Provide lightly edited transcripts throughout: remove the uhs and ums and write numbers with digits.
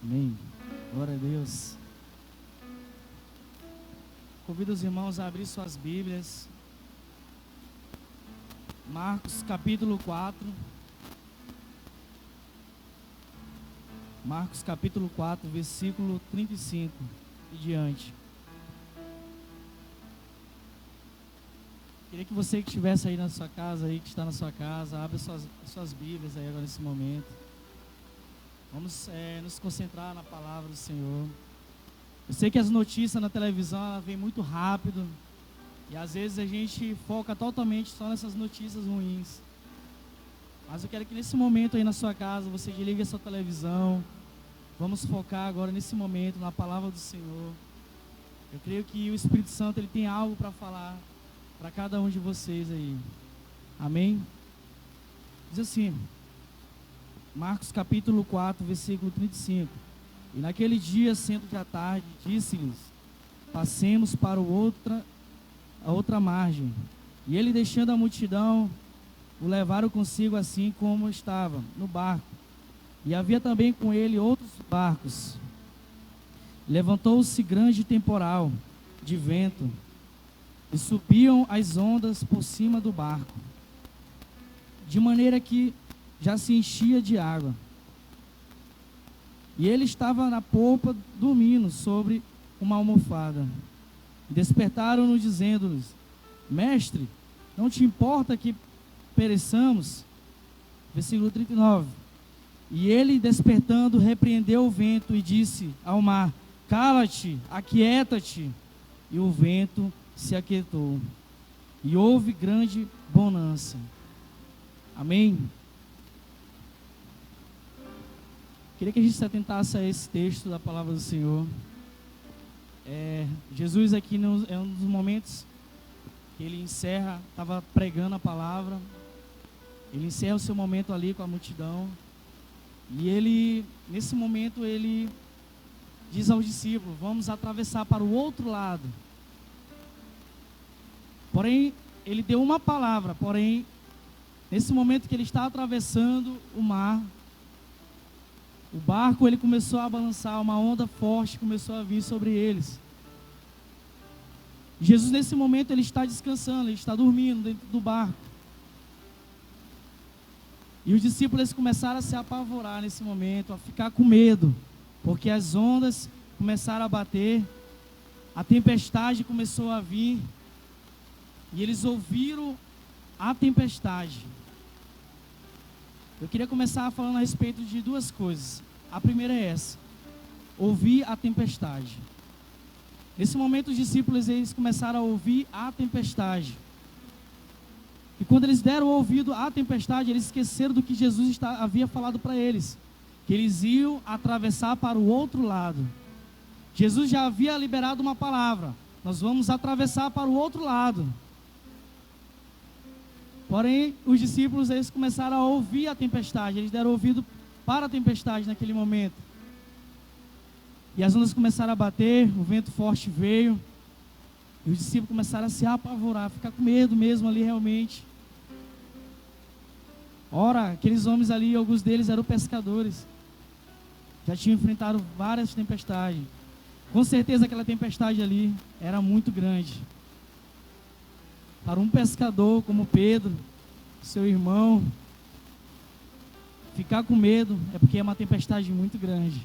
Amém. Glória a Deus. Convido os irmãos a abrir suas Bíblias. Marcos capítulo 4. Marcos capítulo 4, versículo 35 e diante. Queria que você que estivesse aí na sua casa, aí que está na sua casa, abra suas Bíblias aí agora nesse momento. Vamos nos concentrar na palavra do Senhor. Eu sei que as notícias na televisão ela vem muito rápido e às vezes a gente foca totalmente só nessas notícias ruins. Mas eu quero que nesse momento aí na sua casa você desligue a sua televisão. Vamos focar agora nesse momento na palavra do Senhor. Eu creio que o Espírito Santo ele tem algo para falar para cada um de vocês aí. Amém? Diz assim, Marcos capítulo 4, versículo 35. E naquele dia, sendo já tarde, disse-lhes: passemos para a outra margem. E ele, deixando a multidão, o levaram consigo assim como estava, no barco. E havia também com ele outros barcos. Levantou-se grande temporal de vento, e subiam as ondas por cima do barco, de maneira que já se enchia de água. E ele estava na polpa, dormindo sobre uma almofada. Despertaram-no, dizendo-lhes: Mestre, não te importa que pereçamos? Versículo 39. E ele, despertando, repreendeu o vento e disse ao mar: Cala-te, aquieta-te. E o vento se aquietou. E houve grande bonança. Amém? Queria que a gente se atentasse a esse texto da palavra do Senhor. Jesus aqui é um dos momentos que ele encerra, estava pregando a palavra. Ele encerra o seu momento ali com a multidão. E ele, nesse momento, ele diz aos discípulos: vamos atravessar para o outro lado. Porém, ele deu uma palavra, porém, nesse momento que ele está atravessando o mar, o barco ele começou a balançar, uma onda forte começou a vir sobre eles. Jesus nesse momento ele está descansando, ele está dormindo dentro do barco. E os discípulos começaram a se apavorar nesse momento, a ficar com medo, porque as ondas começaram a bater, a tempestade começou a vir, e eles ouviram a tempestade. Eu queria começar falando a respeito de duas coisas. A primeira é essa: ouvir a tempestade. Nesse momento os discípulos eles começaram a ouvir a tempestade. E quando eles deram ouvido à tempestade, eles esqueceram do que Jesus havia falado para eles, que eles iam atravessar para o outro lado. Jesus já havia liberado uma palavra: nós vamos atravessar para o outro lado. Porém, os discípulos eles começaram a ouvir a tempestade, eles deram ouvido para a tempestade naquele momento. E as ondas começaram a bater, o vento forte veio, e os discípulos começaram a se apavorar, a ficar com medo mesmo ali realmente. Ora, aqueles homens ali, alguns deles eram pescadores, já tinham enfrentado várias tempestades. Com certeza aquela tempestade ali era muito grande. Para um pescador como Pedro, seu irmão, ficar com medo é porque é uma tempestade muito grande.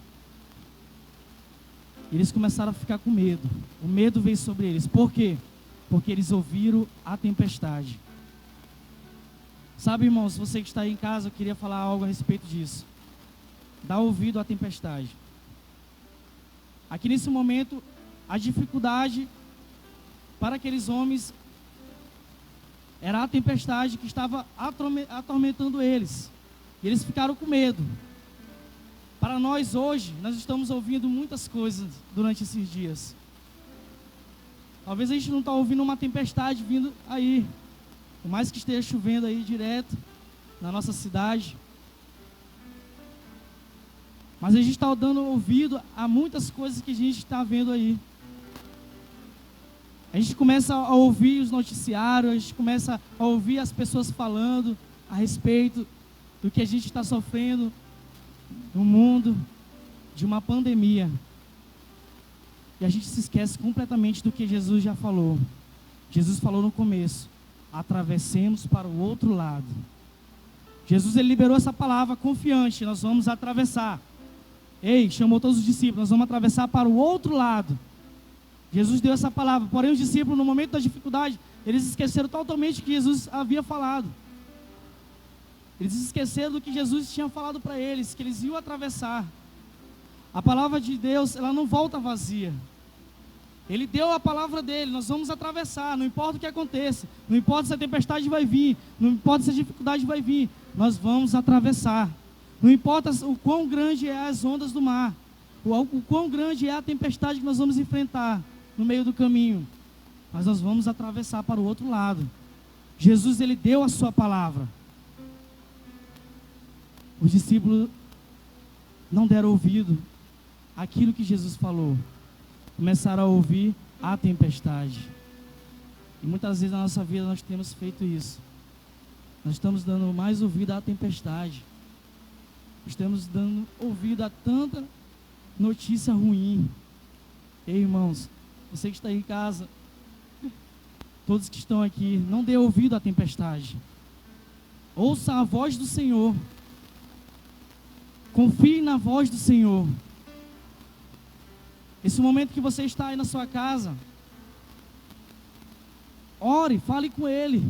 Eles começaram a ficar com medo. O medo veio sobre eles. Por quê? Porque eles ouviram a tempestade. Sabe, irmãos, você que está aí em casa, eu queria falar algo a respeito disso. Dá ouvido à tempestade. Aqui nesse momento, a dificuldade para aqueles homens era a tempestade que estava atormentando eles. E eles ficaram com medo. Para nós hoje, nós estamos ouvindo muitas coisas durante esses dias. Talvez a gente não está ouvindo uma tempestade vindo aí. Por mais que esteja chovendo aí direto na nossa cidade. Mas a gente está dando ouvido a muitas coisas que a gente está vendo aí. A gente começa a ouvir os noticiários, a gente começa a ouvir as pessoas falando a respeito do que a gente está sofrendo no mundo. de uma pandemia. E a gente se esquece completamente do que Jesus já falou. Jesus falou no começo: atravessemos para o outro lado. Jesus, ele liberou essa palavra confiante: nós vamos atravessar. Ei, chamou todos os discípulos: nós vamos atravessar para o outro lado. Jesus deu essa palavra, porém os discípulos, no momento da dificuldade, eles esqueceram totalmente o que Jesus havia falado. Eles esqueceram do que Jesus tinha falado para eles, que eles iam atravessar. A palavra de Deus, ela não volta vazia. Ele deu a palavra dele: nós vamos atravessar, não importa o que aconteça, não importa se a tempestade vai vir, não importa se a dificuldade vai vir, nós vamos atravessar. Não importa o quão grande é as ondas do mar, o quão grande é a tempestade que nós vamos enfrentar no meio do caminho, mas nós vamos atravessar para o outro lado. Jesus, ele deu a sua palavra. Os discípulos não deram ouvido àquilo que Jesus falou. Começaram a ouvir a tempestade. E muitas vezes na nossa vida nós temos feito isso. Nós estamos dando mais ouvido à tempestade. Estamos dando ouvido a tanta notícia ruim. Ei, irmãos, você que está aí em casa, todos que estão aqui, não dê ouvido à tempestade. Ouça a voz do Senhor. Confie na voz do Senhor. Esse momento que você está aí na sua casa, ore, fale com Ele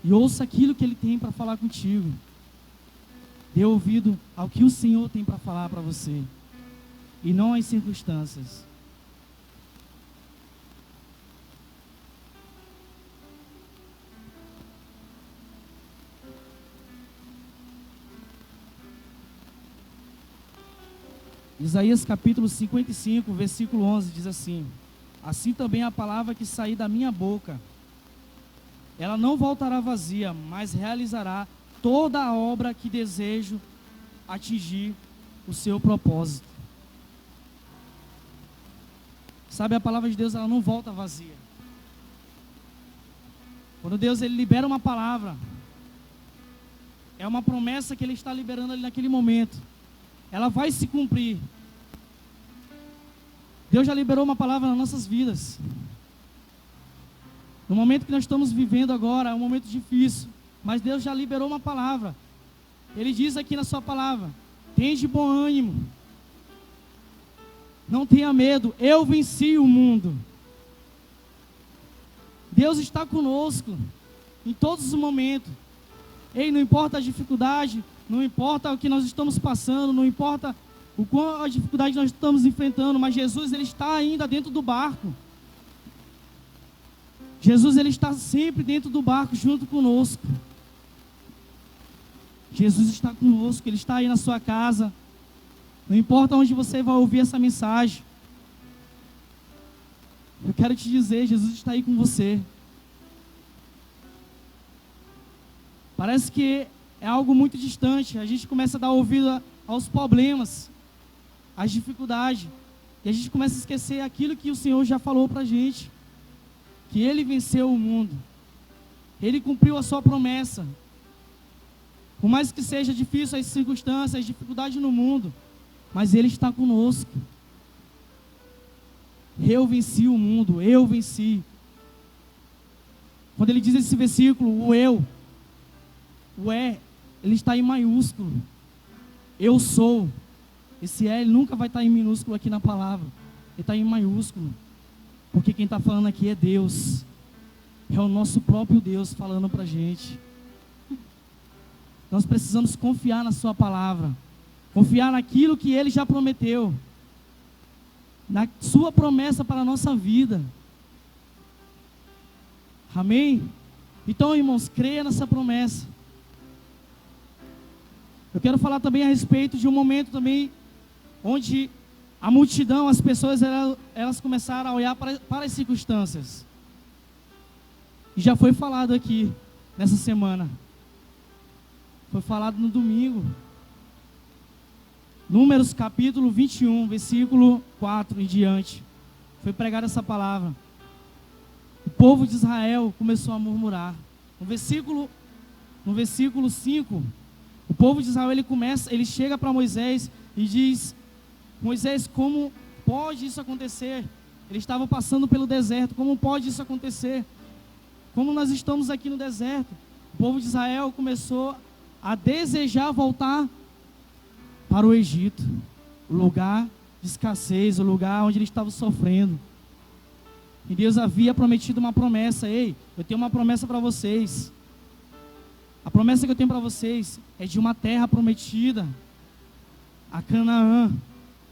e ouça aquilo que Ele tem para falar contigo. Dê ouvido ao que o Senhor tem para falar para você e não às circunstâncias. Isaías capítulo 55, versículo 11 diz assim: assim também a palavra que sair da minha boca, ela não voltará vazia, mas realizará toda a obra que desejo atingir o seu propósito. Sabe, a palavra de Deus, ela não volta vazia. Quando Deus, ele libera uma palavra, é uma promessa que Ele está liberando ali naquele momento. Ela vai se cumprir. Deus já liberou uma palavra nas nossas vidas. No momento que nós estamos vivendo agora, é um momento difícil, mas Deus já liberou uma palavra. Ele diz aqui na sua palavra: tende bom ânimo, não tenha medo, eu venci o mundo. Deus está conosco em todos os momentos. Ei, não importa a dificuldade, não importa o que nós estamos passando, não importa o qual a dificuldade nós estamos enfrentando, mas Jesus, ele está ainda dentro do barco. Jesus, ele está sempre dentro do barco junto conosco. Jesus está conosco, Ele está aí na sua casa. Não importa onde você vai ouvir essa mensagem, eu quero te dizer, Jesus está aí com você. Parece que é algo muito distante. A gente começa a dar ouvido aos problemas, às dificuldades, e a gente começa a esquecer aquilo que o Senhor já falou para a gente, que Ele venceu o mundo, Ele cumpriu a sua promessa. Por mais que seja difícil as circunstâncias, as dificuldades no mundo, mas Ele está conosco. Eu venci o mundo, eu venci. Quando Ele diz esse versículo, o eu, o é, ele está em maiúsculo. Eu sou. Esse é, ele nunca vai estar em minúsculo aqui na palavra. Ele está em maiúsculo. Porque quem está falando aqui é Deus. É o nosso próprio Deus falando para a gente. Nós precisamos confiar na sua palavra. Confiar naquilo que Ele já prometeu. Na sua promessa para a nossa vida. Amém? Então, irmãos, creia nessa promessa. Eu quero falar também a respeito de um momento também onde a multidão, as pessoas, elas começaram a olhar para as circunstâncias. E já foi falado aqui nessa semana. Foi falado no domingo. Números capítulo 21, versículo 4 em diante. Foi pregada essa palavra. O povo de Israel começou a murmurar. No versículo 5, o povo de Israel, ele chega para Moisés e diz: Moisés, como pode isso acontecer? Ele estava passando pelo deserto, como pode isso acontecer? Como nós estamos aqui no deserto? O povo de Israel começou a desejar voltar para o Egito, o lugar de escassez, o lugar onde eles estavam sofrendo. E Deus havia prometido uma promessa: ei, eu tenho uma promessa para vocês. A promessa que eu tenho para vocês é de uma terra prometida, a Canaã,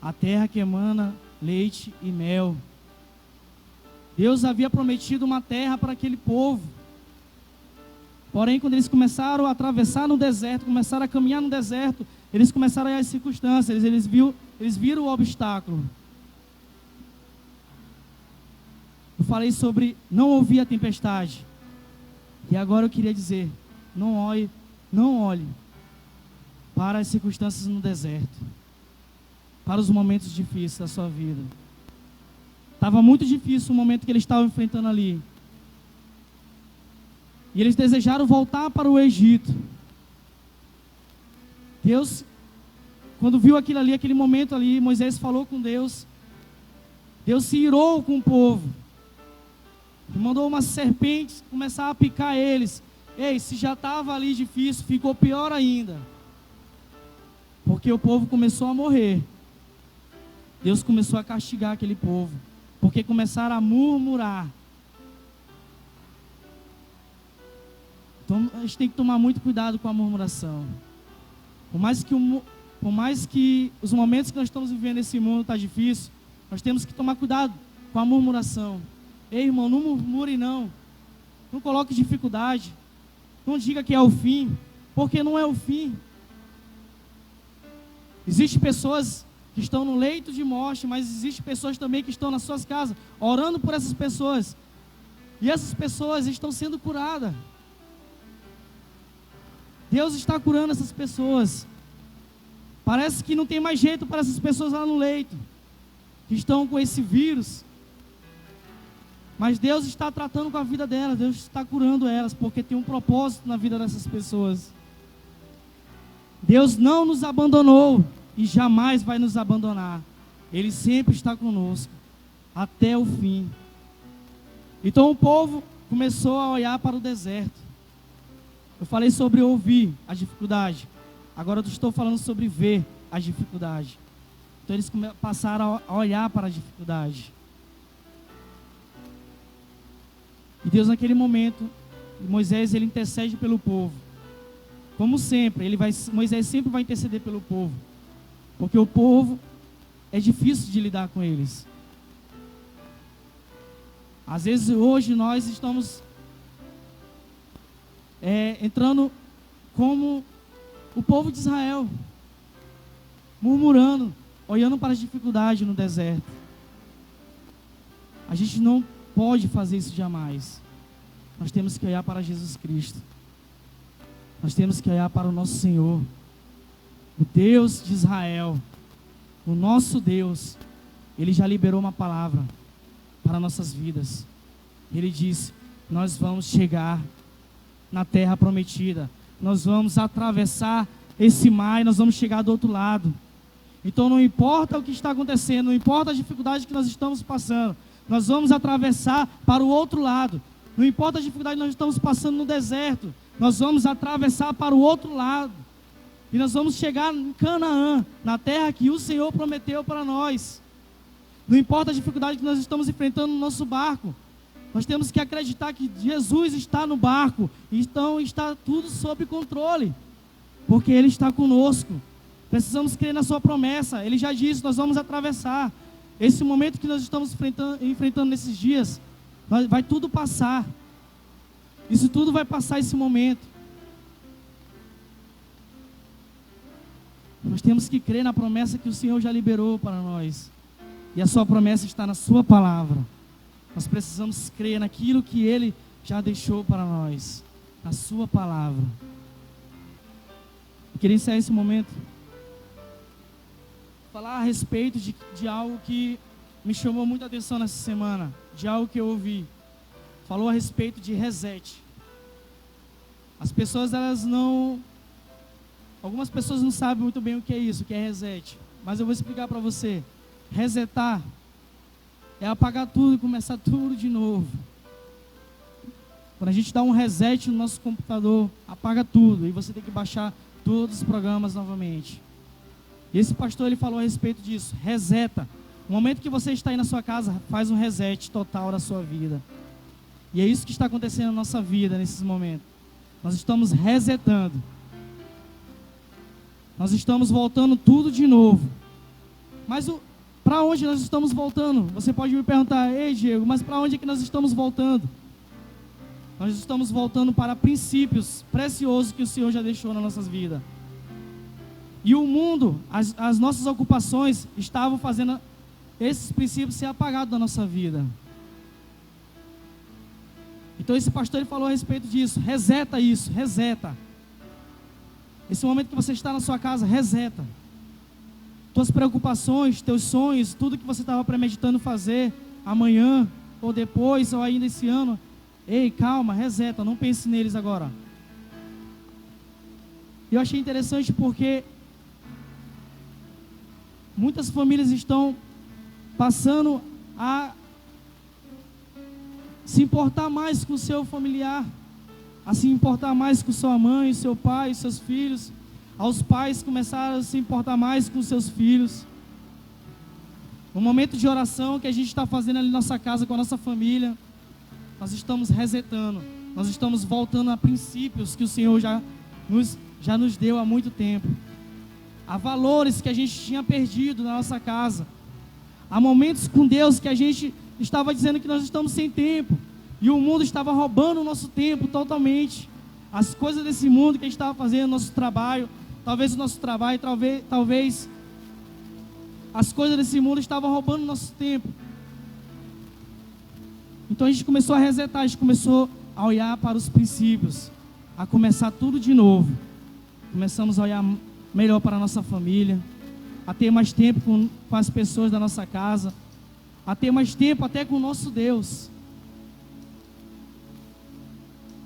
a terra que emana leite e mel. Deus havia prometido uma terra para aquele povo. Porém, quando eles começaram a atravessar no deserto, começaram a caminhar no deserto, eles começaram a olhar as circunstâncias, eles viram o obstáculo. Eu falei sobre não ouvir a tempestade. E agora eu queria dizer, não olhe para as circunstâncias no deserto, para os momentos difíceis da sua vida. Estava muito difícil o momento que eles estavam enfrentando ali. E eles desejaram voltar para o Egito. Deus, quando viu aquilo ali, aquele momento ali, Moisés falou com Deus. Deus se irou com o povo. E mandou umas serpentes começar a picar eles. Ei, se já estava ali difícil, ficou pior ainda. Porque o povo começou a morrer. Deus começou a castigar aquele povo. Porque começaram a murmurar. Então a gente tem que tomar muito cuidado com a murmuração. Por mais que os momentos que nós estamos vivendo nesse mundo está difícil, nós temos que tomar cuidado com a murmuração. Ei, irmão, não murmure não. Não coloque dificuldade. Não diga que é o fim, porque não é o fim. Existem pessoas que estão no leito de morte, mas existem pessoas também que estão nas suas casas, orando por essas pessoas. E essas pessoas estão sendo curadas. Deus está curando essas pessoas. Parece que não tem mais jeito para essas pessoas lá no leito, que estão com esse vírus. Mas Deus está tratando com a vida delas, Deus está curando elas, porque tem um propósito na vida dessas pessoas. Deus não nos abandonou e jamais vai nos abandonar. Ele sempre está conosco, até o fim. Então o povo começou a olhar para o deserto. Eu falei sobre ouvir a dificuldade. Agora eu estou falando sobre ver a dificuldade. Então eles passaram a olhar para a dificuldade. E Deus naquele momento, Moisés ele intercede pelo povo. Como sempre, Moisés sempre vai interceder pelo povo. Porque o povo é difícil de lidar com eles. Às vezes hoje nós estamos entrando como o povo de Israel, murmurando, olhando para as dificuldades no deserto. A gente não pode fazer isso jamais. Nós temos que olhar para Jesus Cristo. Nós temos que olhar para o nosso Senhor, o Deus de Israel, o nosso Deus. Ele já liberou uma palavra para nossas vidas. Ele disse: nós vamos chegar na terra prometida. Nós vamos atravessar esse mar e nós vamos chegar do outro lado. Então não importa o que está acontecendo, não importa a dificuldade que nós estamos passando, nós vamos atravessar para o outro lado. Não importa a dificuldade que nós estamos passando no deserto, nós vamos atravessar para o outro lado. E nós vamos chegar em Canaã, na terra que o Senhor prometeu para nós. Não importa a dificuldade que nós estamos enfrentando no nosso barco, nós temos que acreditar que Jesus está no barco, então está tudo sob controle, porque Ele está conosco. Precisamos crer na sua promessa. Ele já disse: nós vamos atravessar. Esse momento que nós estamos enfrentando nesses dias, vai tudo passar. Isso tudo vai passar, esse momento. Nós temos que crer na promessa que o Senhor já liberou para nós. E a sua promessa está na sua palavra. Nós precisamos crer naquilo que Ele já deixou para nós, na sua palavra. Eu queria encerrar esse momento, falar a respeito de algo que me chamou muita atenção nessa semana, de algo que eu ouvi. Falou a respeito de reset. As pessoas, algumas pessoas não sabem muito bem o que é isso, o que é reset. mas eu vou explicar para você. Resetar é apagar tudo e começar tudo de novo. Quando a gente dá um reset no nosso computador, apaga tudo e você tem que baixar todos os programas novamente. E esse pastor, ele falou a respeito disso. Reseta. No momento que você está aí na sua casa, faz um reset total da sua vida. E é isso que está acontecendo na nossa vida nesses momentos. Nós estamos resetando. Nós estamos voltando tudo de novo. Mas para onde nós estamos voltando? Você pode me perguntar: ei, Diego, mas para onde é que nós estamos voltando? Nós estamos voltando para princípios preciosos que o Senhor já deixou nas nossas vidas. E o mundo, as nossas ocupações estavam fazendo esses princípios ser apagados da nossa vida. Então esse pastor, ele falou a respeito disso. Reseta isso, reseta. Esse momento que você está na sua casa, reseta. Tuas preocupações, teus sonhos, tudo que você estava premeditando fazer amanhã, ou depois, ou ainda esse ano. Ei, calma, reseta, não pense neles agora. Eu achei interessante porque muitas famílias estão passando a se importar mais com o seu familiar, a se importar mais com sua mãe, seu pai, seus filhos. Aos pais começaram a se importar mais com seus filhos. No momento de oração que a gente está fazendo ali na nossa casa com a nossa família, nós estamos resetando, nós estamos voltando a princípios que o Senhor já nos deu há muito tempo. Há valores que a gente tinha perdido na nossa casa. Há momentos com Deus que a gente estava dizendo que nós estamos sem tempo. E o mundo estava roubando o nosso tempo totalmente. As coisas desse mundo que a gente estava fazendo, nosso trabalho, talvez as coisas desse mundo estavam roubando o nosso tempo. Então a gente começou a resetar, a gente começou a olhar para os princípios, a começar tudo de novo. Começamos a olhar melhor para a nossa família, a ter mais tempo com as pessoas da nossa casa, a ter mais tempo até com o nosso Deus.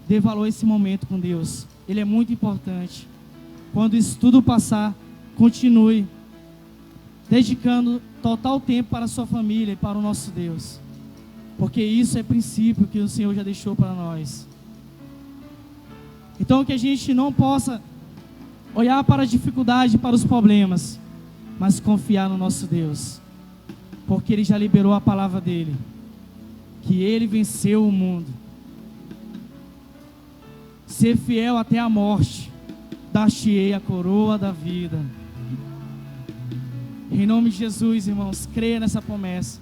Dê valor a esse momento com Deus, ele é muito importante. Quando isso tudo passar, continue dedicando total tempo para a sua família e para o nosso Deus, porque isso é princípio que o Senhor já deixou para nós. Então que a gente não possa olhar para a dificuldade, para os problemas, mas confiar no nosso Deus, porque Ele já liberou a palavra dEle, que Ele venceu o mundo. Ser fiel até a morte, dar-te-ei a coroa da vida. Em nome de Jesus, irmãos, creia nessa promessa.